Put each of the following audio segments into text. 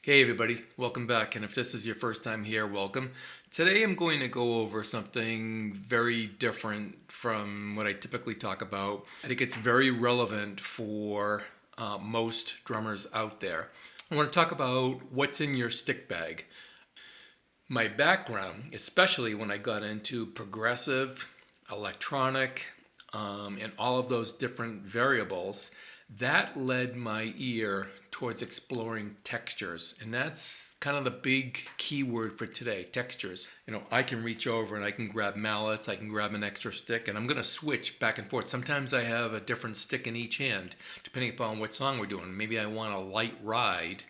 Hey everybody, welcome back, and if this is your first time here, welcome. Today I'm going to go over something very different from what I typically talk about. I think it's very relevant for most drummers out there. I want to talk about what's in your stick bag. My background, especially when I got into progressive, electronic, and all of those different variables, that led my ear towards exploring textures. And that's kind of the big key word for today, textures. I can reach over and I can grab mallets, I can grab an extra stick, and I'm going to switch back and forth. Sometimes I have a different stick in each hand, depending upon what song we're doing. Maybe I want a light ride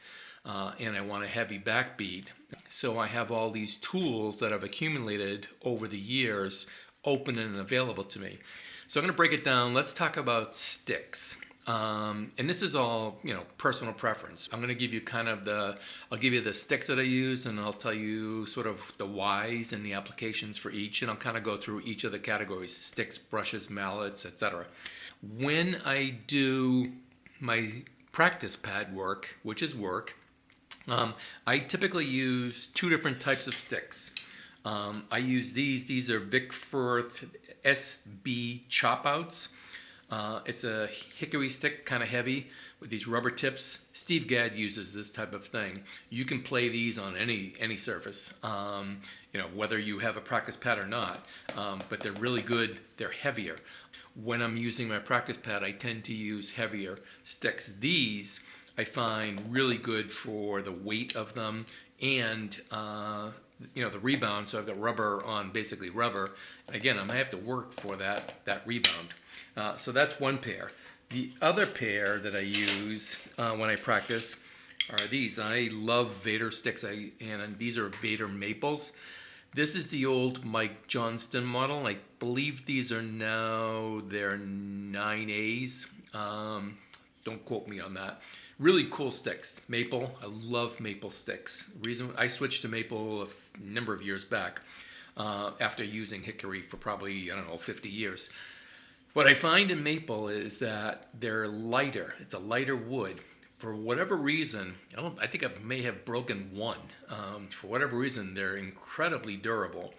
and I want a heavy backbeat. So I have all these tools that I've accumulated over the years open and available to me. So I'm going to break it down. Let's talk about sticks. And this is all, personal preference. I'm going to give you I'll give you the sticks that I use, and I'll tell you sort of the whys and the applications for each, and I'll kind of go through each of the categories: sticks, brushes, mallets, etc. When I do my practice pad work, which is work, I typically use two different types of sticks. I use these are Vic Firth SB chop outs. It's a hickory stick, kind of heavy, with these rubber tips. Steve Gadd uses this type of thing. You can play these on any surface, whether you have a practice pad or not. But they're really good. They're heavier. When I'm using my practice pad, I tend to use heavier sticks. These I find really good for the weight of them and the rebound. So I've got rubber on basically rubber. And again, I have to work for that rebound. So that's one pair. The other pair that I use when I practice are these. I love Vader sticks, and these are Vader maples. This is the old Mike Johnston model. I believe these are now their 9As. Don't quote me on that. Really cool sticks. Maple. I love maple sticks. Reason I switched to maple a number of years back after using hickory for probably, 50 years. What I find in maple is that they're lighter. It's a lighter wood. For whatever reason, I think I may have broken one. For whatever reason, they're incredibly durable.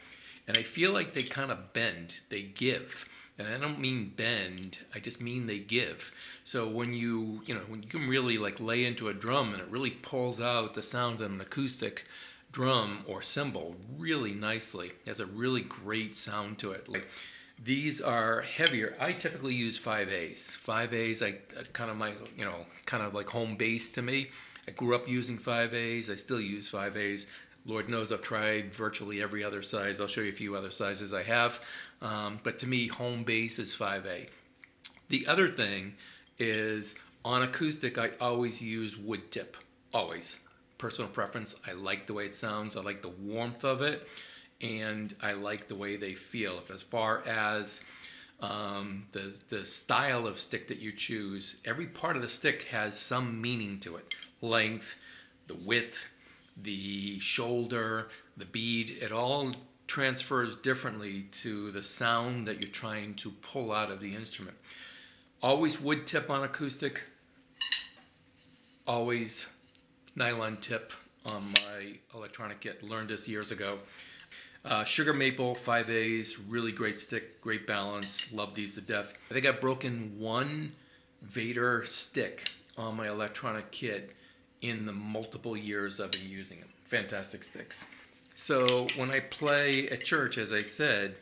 And I feel like they kind of bend. They give. And I don't mean bend, I just mean they give. So when you can really lay into a drum and it really pulls out the sound of an acoustic drum or cymbal really nicely. It has a really great sound to it. These are heavier. I typically use 5As. 5As, kind of like home base to me. I grew up using 5As. I still use 5As. Lord knows I've tried virtually every other size. I'll show you a few other sizes I have. But to me, home base is 5A. The other thing is on acoustic, I always use wood tip. Always. Personal preference. I like the way it sounds. I like the warmth of it. And I like the way they feel. As far as the style of stick that you choose, every part of the stick has some meaning to it. Length, the width, the shoulder, the bead, it all transfers differently to the sound that you're trying to pull out of the instrument. Always wood tip on acoustic, always nylon tip on my electronic kit. Learned this years ago. Sugar maple 5As, really great stick, great balance, love these to death. I think I've broken one Vader stick on my electronic kit in the multiple years I've been using them. Fantastic sticks. So when I play at church, as I said,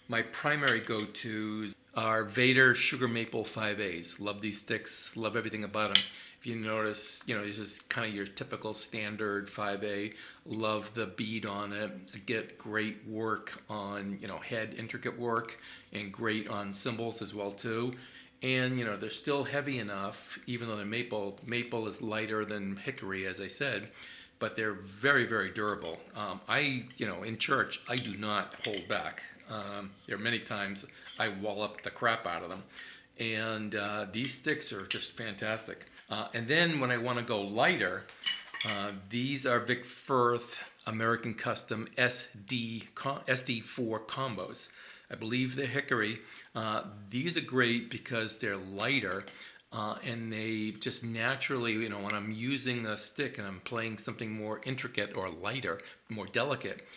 my primary go-tos are Vader Sugar Maple 5As. Love these sticks, love everything about them. If you notice, this is kind of your typical standard 5A. Love the bead on it. Get great work on, head intricate work, and great on cymbals as well too. And they're still heavy enough, even though they're maple. Maple is lighter than hickory, as I said, but they're very, very durable. In church, I do not hold back. There are many times I wallop the crap out of them, and these sticks are just fantastic. And then when I want to go lighter, these are Vic Firth American Custom SD4 combos. I believe they're hickory. These are great because they're lighter, and they just naturally, when I'm using a stick and I'm playing something more intricate or lighter, more delicate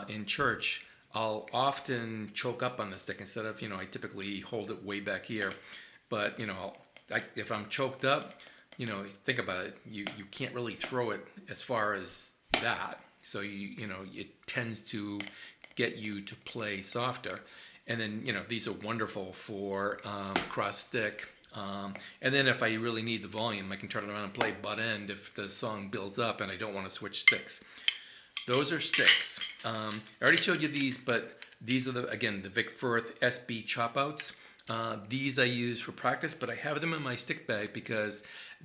in church, I'll often choke up on the stick instead of, I typically hold it way back here. But, if I'm choked up, think about it, you can't really throw it as far as that. So, it tends to get you to play softer. And then, these are wonderful for cross stick. And then if I really need the volume, I can turn it around and play butt end if the song builds up and I don't want to switch sticks. Those are sticks. I already showed you these, but these are the Vic Firth SB chop outs. These I use for practice, but I have them in my stick bag because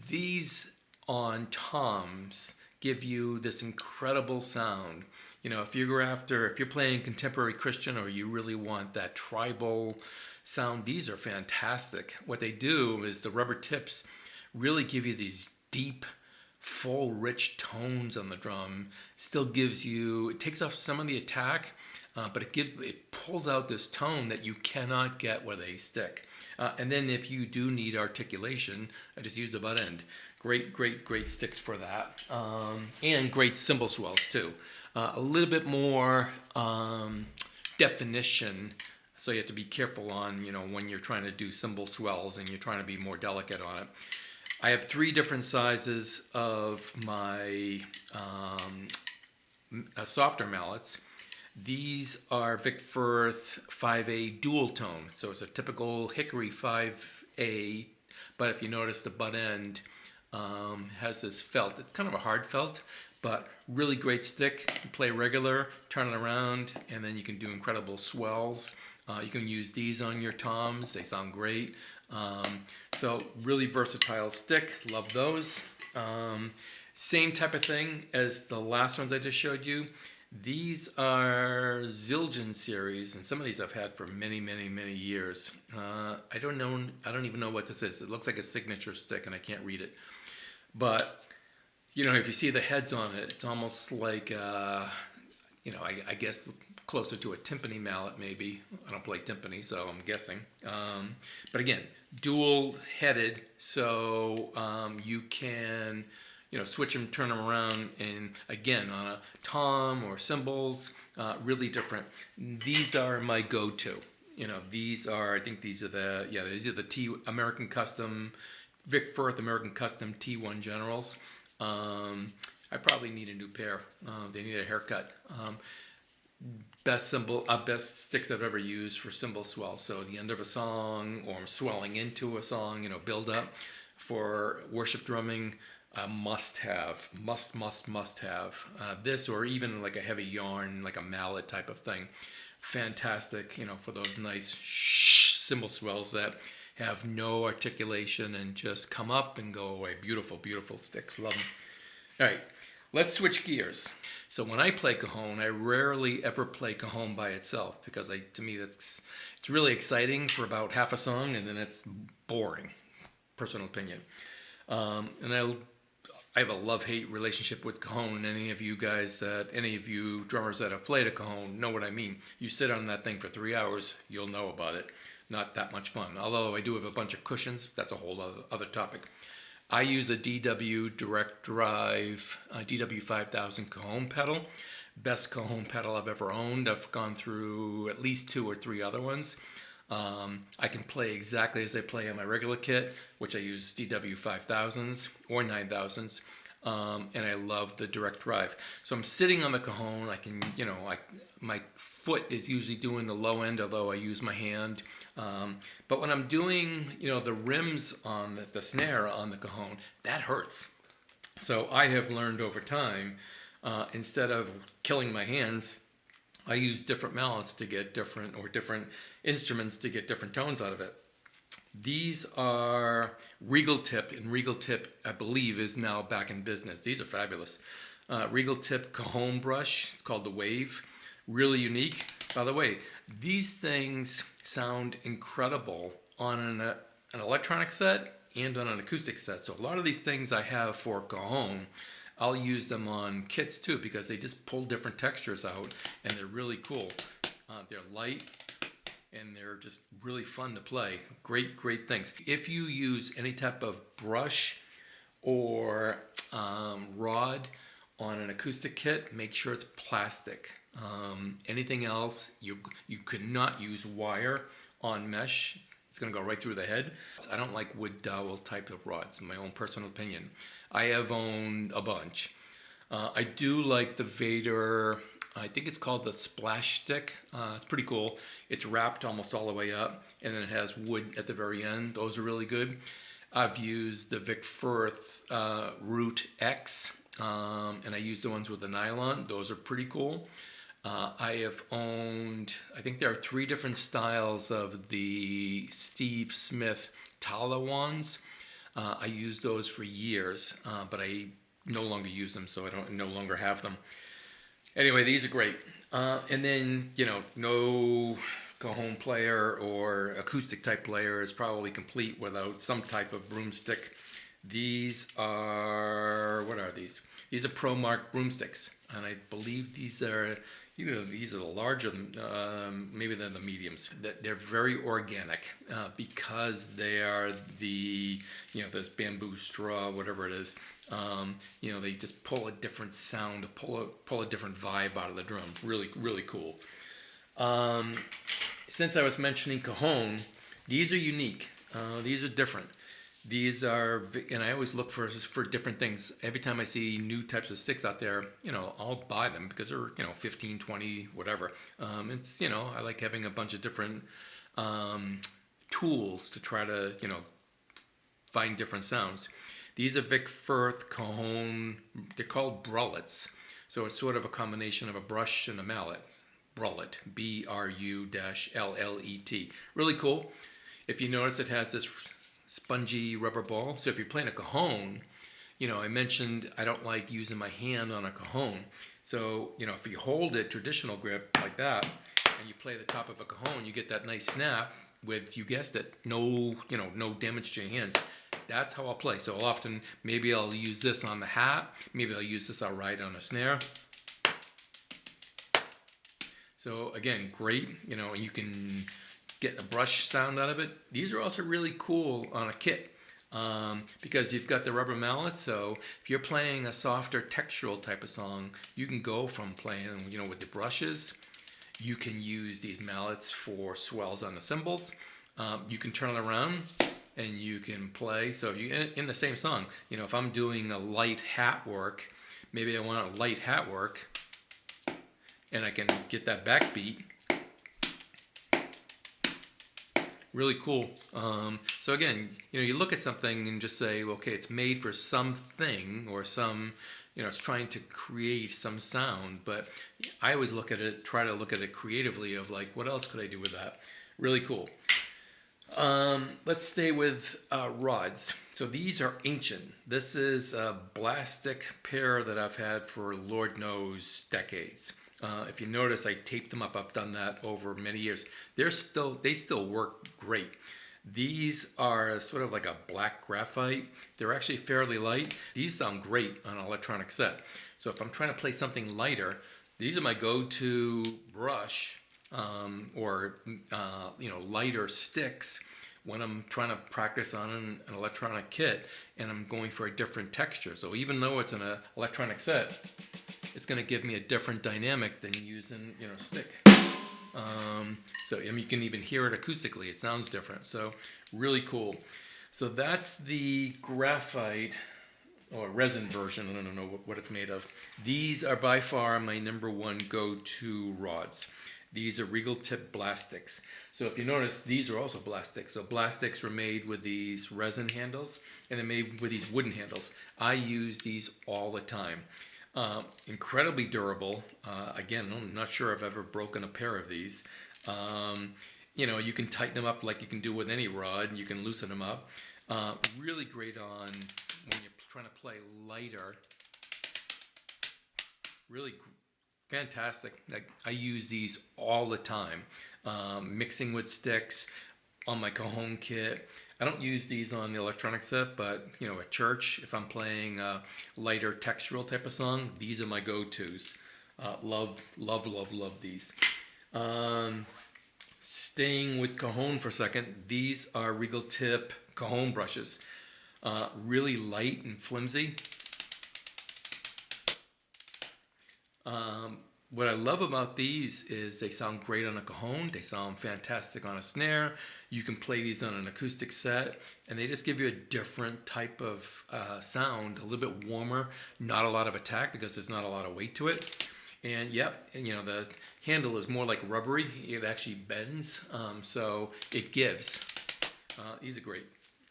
these on toms give you this incredible sound. If you're playing contemporary Christian or you really want that tribal sound, these are fantastic. What they do is the rubber tips really give you these deep, full, rich tones on the drum. It takes off some of the attack, but it pulls out this tone that you cannot get with a stick. And then if you do need articulation, I just use the butt end. Great sticks for that. And great cymbal swells too. A little bit more definition, so you have to be careful on, when you're trying to do cymbal swells and you're trying to be more delicate on it. I have 3 different sizes of my softer mallets. These are Vic Firth 5A dual tone, so it's a typical hickory 5A, but if you notice the butt end has this felt. It's kind of a hard felt, but really great stick. You play regular, turn it around, and then you can do incredible swells. You can use these on your toms. They sound great. So really versatile stick. Love those. Same type of thing as the last ones I just showed you. These are Zildjian series, and some of these I've had for many, many, many years. I don't even know what this is. It looks like a signature stick, and I can't read it. But if you see the heads on it, it's almost like I guess closer to a timpani mallet maybe. I don't play timpani, so I'm guessing. But again, dual-headed, so you can switch them, turn them around, and again, on a tom or cymbals, really different. These are my go-to. These are the American Custom, Vic Firth American Custom T1 Generals. I probably need a new pair. They need a haircut. Best sticks I've ever used for cymbal swell. So the end of a song, or I'm swelling into a song, build up for worship drumming. Must have this, or even like a heavy yarn, like a mallet type of thing. Fantastic, for those nice cymbal swells that have no articulation and just come up and go away. Beautiful, beautiful sticks. Love them. All right, let's switch gears. So when I play cajon, I rarely ever play cajon by itself because to me it's really exciting for about half a song, and then it's boring. Personal opinion. And I have a love-hate relationship with cajon. Any of you drummers that have played a cajon know what I mean. You sit on that thing for 3 hours, you'll know about it. Not that much fun. Although I do have a bunch of cushions, that's a whole other topic. I use a DW Direct Drive DW 5000 cajon pedal. Best cajon pedal I've ever owned. I've gone through at least 2 or 3 other ones. I can play exactly as I play on my regular kit, which I use DW 5000s or 9000s, and I love the direct drive. So I'm sitting on the cajon. I can, my foot is usually doing the low end, although I use my hand. But when I'm doing, the rims on the snare on the cajon, that hurts. So I have learned over time, instead of killing my hands, I use different mallets to get different instruments to get different tones out of it. These are Regal Tip, and Regal Tip, I believe, is now back in business. These are fabulous. Regal Tip cajon brush. It's called the Wave. Really unique. By the way, these things sound incredible on an electronic set and on an acoustic set. So a lot of these things I have for cajon, I'll use them on kits too because they just pull different textures out and they're really cool. They're light, and they're just really fun to play. Great things. If you use any type of brush or rod on an acoustic kit, make sure it's plastic. Anything else, you cannot use wire on mesh. It's going to go right through the head. I don't like wood dowel type of rods, in my own personal opinion. I have owned a bunch. I do like the Vader, I think it's called the Splash Stick. It's pretty cool. It's wrapped almost all the way up, and then it has wood at the very end. Those are really good. I've used the Vic Firth Root X, and I use the ones with the nylon. Those are pretty cool. I have owned, I think there are 3 different styles of the Steve Smith Tala wands. I used those for years, but I no longer use them, so I don't no longer have them. Anyway, these are great. And then, no cajon player or acoustic type player is probably complete without some type of broomstick. These are, what are these? These are ProMark broomsticks, and I believe these are, these are the larger, maybe they're the mediums. They're very organic because they are the, this bamboo straw, whatever it is. They just pull a different sound, pull a different vibe out of the drum. Really cool. Since I was mentioning cajon, these are unique. These are different. These are, and I always look for different things. Every time I see new types of sticks out there, I'll buy them because they're, 15, 20, whatever. It's, I like having a bunch of different tools to try to, find different sounds. These are Vic Firth cajon, they're called brullets. So it's sort of a combination of a brush and a mallet. Brullet, B-R-U-L-L-E-T. Really cool. If you notice, it has this spongy rubber ball. So if you're playing a cajon, I mentioned I don't like using my hand on a cajon. So, if you hold it traditional grip like that, and you play the top of a cajon, you get that nice snap with, you guessed it, no damage to your hands. That's how I'll play. So often, maybe I'll use this on the hat. Maybe I'll use this, I'll ride on a snare. So again, great, you can get a brush sound out of it. These are also really cool on a kit because you've got the rubber mallets. So if you're playing a softer textural type of song, you can go from playing, with the brushes. You can use these mallets for swells on the cymbals. You can turn it around and you can play. So if you in the same song, if I'm doing a light hat work, maybe I want a light hat work, and I can get that backbeat. Really cool. So again, you look at something and just say, okay, it's made for something or some, it's trying to create some sound. But I always try to look at it creatively of like, what else could I do with that? Really cool. Let's stay with rods. So these are ancient. This is a Blastic pair that I've had for Lord knows decades. If you notice, I taped them up. I've done that over many years. They still work great. These are sort of like a black graphite. They're actually fairly light. These sound great on an electronic set. So if I'm trying to play something lighter, these are my go-to brush or lighter sticks when I'm trying to practice on an electronic kit and I'm going for a different texture. So even though it's an electronic set, it's going to give me a different dynamic than using, stick. So you can even hear it acoustically. It sounds different. So really cool. So that's the graphite or resin version. I don't know what it's made of. These are by far my number one go-to rods. These are Regal Tip Blastics. So if you notice, these are also Blastics. So Blastics were made with these resin handles, and they're made with these wooden handles. I use these all the time. Incredibly durable. Again, I'm not sure I've ever broken a pair of these. You can tighten them up like you can do with any rod. You can loosen them up. Really great on when you're trying to play lighter. Really fantastic. I use these all the time. Mixing with sticks on my cajon kit. I don't use these on the electronic set, but at church, if I'm playing a lighter textural type of song, these are my go-tos. Love these. staying with cajon for a second, these are Regal Tip cajon brushes. Really light and flimsy. What I love about these is they sound great on a cajon. They sound fantastic on a snare. You can play these on an acoustic set, and they just give you a different type of sound, a little bit warmer, not a lot of attack because there's not a lot of weight to it. And yep, and, you know, the handle is more like rubbery. It actually bends, so it gives. These are great.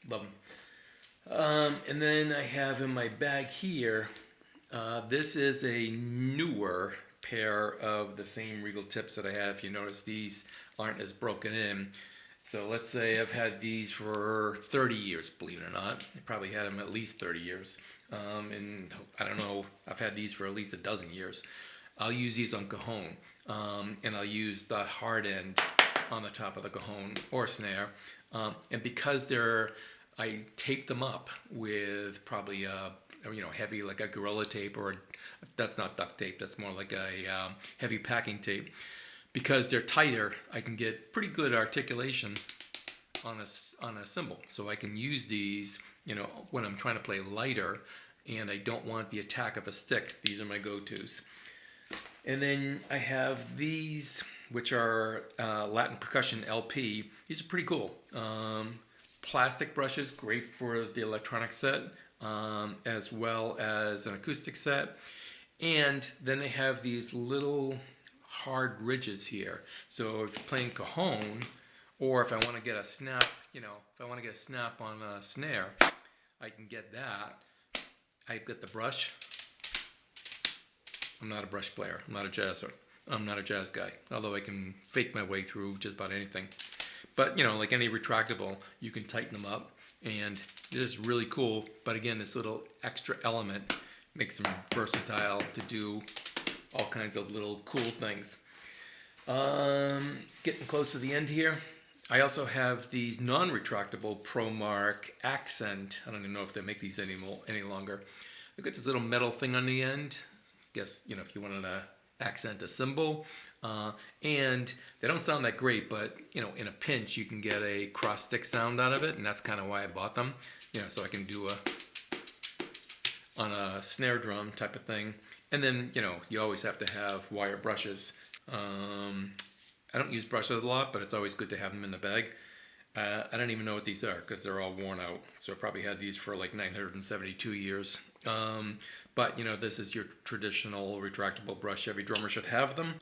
Love them. And then I have in my bag here, this is a newer pair of the same Regal Tips that I have. You notice these aren't as broken in. So let's say I've had these for 30 years, believe it or not. I probably had them at least 30 years. And I don't know, I've had these for at least a dozen years. I'll use these on cajon, and I'll use the hard end on the top of the cajon or snare. And because I tape them up with probably heavy, like a Gorilla Tape, or that's not duct tape, that's more like a heavy packing tape. Because they're tighter, I can get pretty good articulation on a cymbal. So I can use these, when I'm trying to play lighter and I don't want the attack of a stick. These are my go-tos. And then I have these, which are Latin Percussion LP. These are pretty cool. Plastic brushes, great for the electronic set, as well as an acoustic set. And then they have these little hard ridges here. So if you're playing cajon, or if I want to get a snap, if I want to get a snap on a snare, I can get that. I've got the brush. I'm not a brush player. I'm not a jazzer. I'm not a jazz guy, although I can fake my way through just about anything. But, like any retractable, you can tighten them up, and this is really cool. But again, this little extra element makes them versatile to do all kinds of little cool things. Getting close to the end here. I also have these non-retractable ProMark Accent. I don't even know if they make these any longer. They've got this little metal thing on the end. I guess, if you wanted to accent a cymbal. And they don't sound that great, but, in a pinch, you can get a cross-stick sound out of it, and that's kind of why I bought them. So I can do on a snare drum type of thing. And then, you always have to have wire brushes. I don't use brushes a lot, but it's always good to have them in the bag. I don't even know what these are because they're all worn out. So I probably had these for like 972 years. But, this is your traditional retractable brush. Every drummer should have them.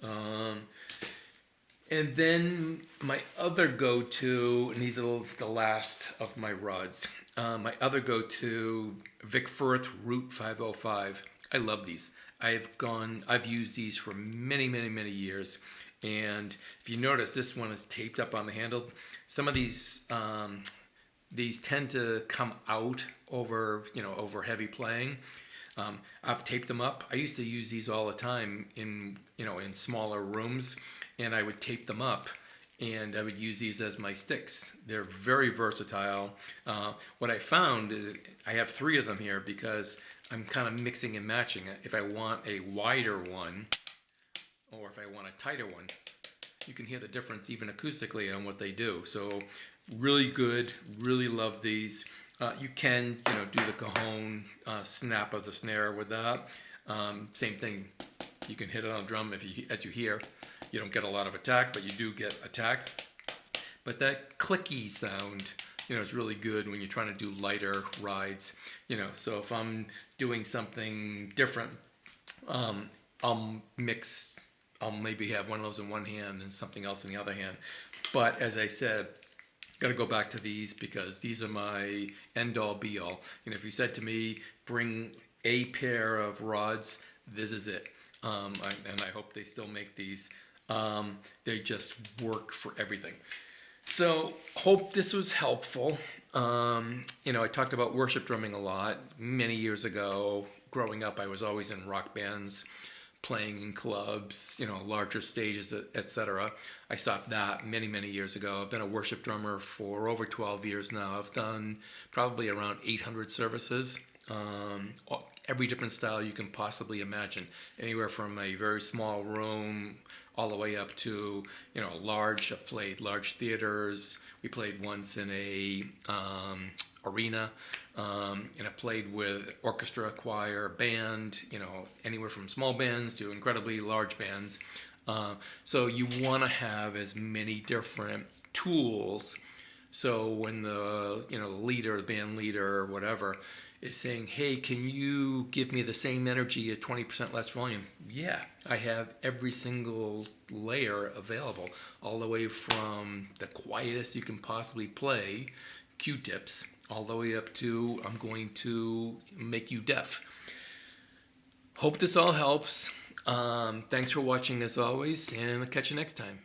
And then my other go-to, and these are the last of my rods. My other go-to, Vic Firth Root 505. I love these. I've used these for many, many, many years. And if you notice, this one is taped up on the handle. Some of these tend to come out over heavy playing. I've taped them up. I used to use these all the time in smaller rooms, and I would tape them up, and I would use these as my sticks. They're very versatile. What I found is I have 3 of them here because I'm kind of mixing and matching it. If I want a wider one, or if I want a tighter one, you can hear the difference even acoustically on what they do. So really good, really love these. You can do the cajon snap of the snare with that. Same thing, you can hit it on a drum as you hear. You don't get a lot of attack, but you do get attack. But that clicky sound, is really good when you're trying to do lighter rides. So if I'm doing something different, I'll maybe have one of those in one hand and something else in the other hand. But as I said, got to go back to these because these are my end-all be-all. If you said to me, bring a pair of rods, this is it. And I hope they still make these. They just work for everything. So hope this was helpful. I talked about worship drumming a lot. Many years ago, growing up, I was always in rock bands, playing in clubs, larger stages, etc. I stopped that many, many years ago. I've been a worship drummer for over 12 years now. I've done probably around 800 services, every different style you can possibly imagine, anywhere from a very small room all the way up to, large. I've played large theaters. We played once in a arena, and I played with orchestra, choir, band, anywhere from small bands to incredibly large bands. So you want to have as many different tools. So when the leader, the band leader, or whatever, is saying, "Hey, can you give me the same energy at 20% less volume?" Yeah, I have every single layer available, all the way from the quietest you can possibly play, Q-tips, all the way up to I'm going to make you deaf. Hope this all helps. Thanks for watching as always, and I'll catch you next time.